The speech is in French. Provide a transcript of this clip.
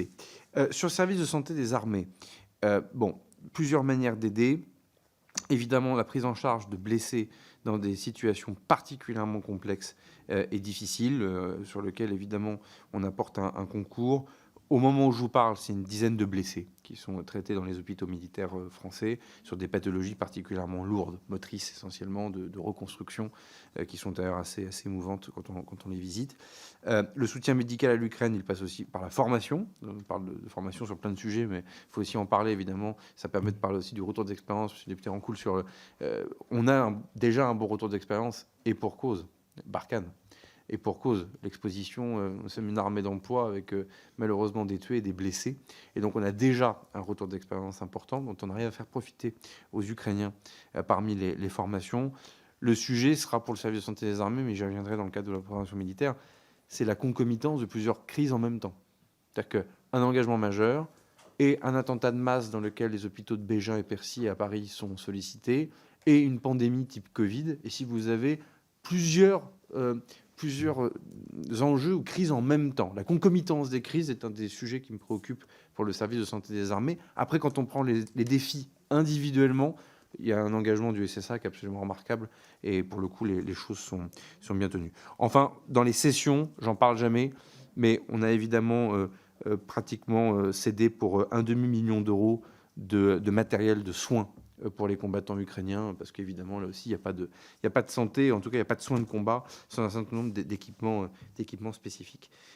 profiter. Sur le service de santé des armées, plusieurs manières d'aider. Évidemment, la prise en charge de blessés dans des situations particulièrement complexes et difficiles, sur lesquelles, évidemment, on apporte un concours. Au moment où je vous parle, c'est une dizaine de blessés qui sont traités dans les hôpitaux militaires français sur des pathologies particulièrement lourdes, motrices essentiellement, de reconstruction, qui sont d'ailleurs assez émouvantes quand on les visite. Le soutien médical à l'Ukraine, il passe aussi par la formation. On parle de formation sur plein de sujets, mais il faut aussi en parler, évidemment. Ça permet de parler aussi du retour d'expérience. Je suis député en cool sur... on a déjà un bon retour d'expérience, et pour cause. Barkhane. Et pour cause, l'exposition, nous sommes une armée d'emploi avec malheureusement des tués et des blessés. Et donc on a déjà un retour d'expérience important dont on arrive à faire profiter aux Ukrainiens parmi les formations. Le sujet sera pour le service de santé des armées, mais j'y reviendrai dans le cadre de la préparation militaire, c'est la concomitance de plusieurs crises en même temps. C'est-à-dire qu'un engagement majeur et un attentat de masse dans lequel les hôpitaux de Bégin et Percy à Paris sont sollicités, et une pandémie type Covid. Et si vous avez plusieurs enjeux ou crises en même temps. La concomitance des crises est un des sujets qui me préoccupe pour le service de santé des armées. Après, quand on prend les défis individuellement, il y a un engagement du SSA qui est absolument remarquable, et pour le coup, les choses sont bien tenues. Enfin, dans les sessions, j'en parle jamais, mais on a évidemment pratiquement cédé pour un demi-million d'euros de matériel de soins pour les combattants ukrainiens, parce qu'évidemment, là aussi, il n'y a pas de santé, en tout cas, il n'y a pas de soins de combat sans un certain nombre d'équipements spécifiques.